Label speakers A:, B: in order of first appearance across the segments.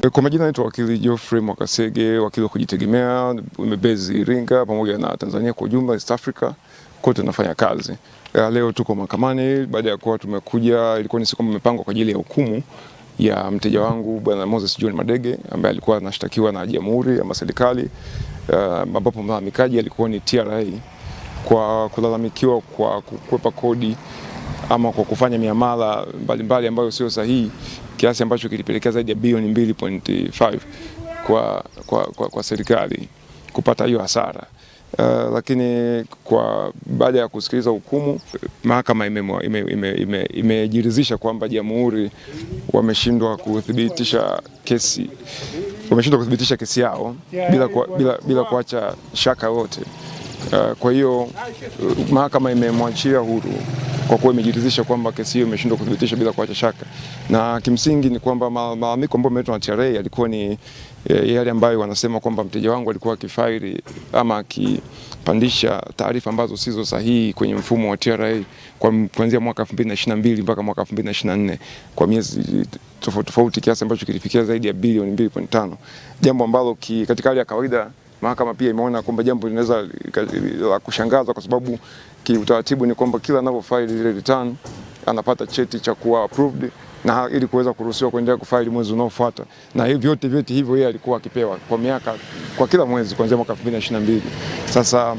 A: Kwa majina naitwa wakili Geoffrey Mwakasege, wakili wa kujitegemea, nimebezi Iringa pamoja na Tanzania kwa ujumla, East Africa kote nafanya kazi. Leo tuko mahakamani baada ya kuwa tumekuja, ilikuwa ni siku imepangwa kwa ajili ya hukumu ya mteja wangu Bwana Moses John Madege ambaye alikuwa anashtakiwa na jamhuri ama serikali, ambapo mlalamikaji alikuwa ni TRA kwa kulalamikiwa kwa kukwepa kodi ama kwa kufanya miamala mbalimbali ambayo sio sahihi, kiasi ambacho kilipelekea zaidi ya bilioni 2.5 kwa serikali kupata hiyo hasara. Lakini kwa baada ya kusikiliza hukumu, mahakama imejiridhisha kwamba jamhuri wameshindwa kuthibitisha kesi yao bila kuacha shaka yote. Kwa hiyo mahakama imemwachia huru kwa kuwa imejiridhisha kwamba kesi hiyo imeshindwa kuthibitisha bila kuacha shaka. Na kimsingi ni kwamba malalamiko ambayo yameletwa na TRA yalikuwa ni yale ambayo wanasema kwamba mteja wangu alikuwa akifaili ama akipandisha taarifa ambazo sizo sahihi kwenye mfumo wa TRA kuanzia mwaka 2022 mpaka mwaka 2024 kwa miezi tofauti, kiasi ambacho kilifikia zaidi ya bilioni 2.5, jambo ambalo katika hali ya kawaida mahakama pia imeona kwamba jambo linaweza la kushangaza, kwa sababu kiutaratibu ni kwamba kila anapofaili ile return anapata cheti cha kuwa approved na ili kuweza kuruhusiwa kuendelea kufaili mwezi unaofuata, na hivyo hivyo yeye alikuwa akipewa kwa kila mwezi kuanzia mwaka 2022. Sasa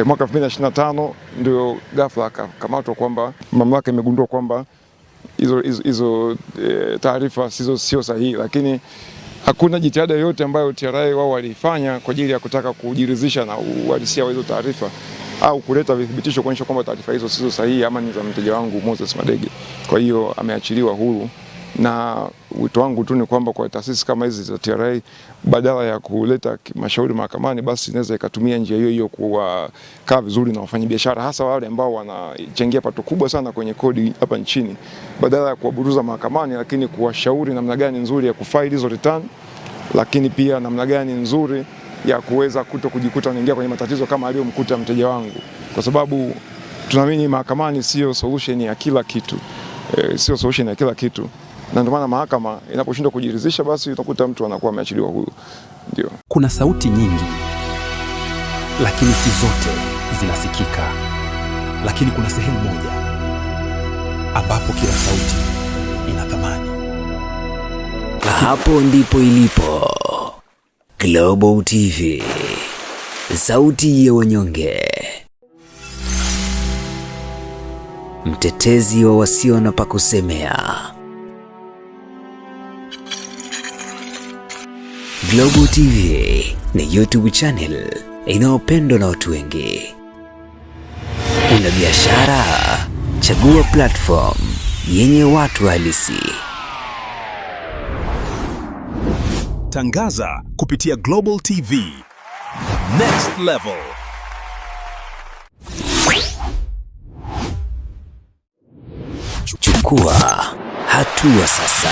A: mwaka 2025 ndio ghafla akakamatwa kwamba mamlaka imegundua kwamba hizo taarifa sio sahihi, lakini hakuna jitihada yoyote ambayo TRA wao walifanya kwa ajili ya kutaka kujiridhisha na uhalisia wa hizo taarifa au kuleta vithibitisho kuonyesha kwamba taarifa hizo sizo sahihi ama ni za mteja wangu Moses Madege. Kwa hiyo ameachiliwa huru, na wito wangu tu ni kwamba kwa taasisi kama hizi za TRA, badala ya kuleta mashauri mahakamani, basi inaweza ikatumia njia hiyo kuwakaa vizuri na wafanyabiashara, hasa wale ambao wanachangia pato kubwa sana kwenye kodi hapa nchini, badala ya kuwaburuza mahakamani, lakini kuwashauri namna gani nzuri ya kufaili hizo return, lakini pia namna gani nzuri ya kuweza kujikuta wanaingia kwenye matatizo kama aliyomkuta mteja wangu, kwa sababu tunaamini mahakamani sio solution ya kila kitu, na ndio maana mahakama inaposhindwa kujiridhisha, basi utakuta mtu anakuwa ameachiliwa huru. Ndio.
B: Kuna sauti nyingi, lakini si zote zinasikika. Lakini kuna sehemu moja ambapo kila sauti ina thamani.
C: Hapo ndipo ilipo Global TV, sauti ya wanyonge, mtetezi wa wasio na pa kusemea. Global TV ni YouTube channel inayopendwa na watu wengi. Una biashara? Chagua platform yenye watu halisi.
B: Tangaza kupitia Global TV. Next level.
C: Chukua hatua sasa.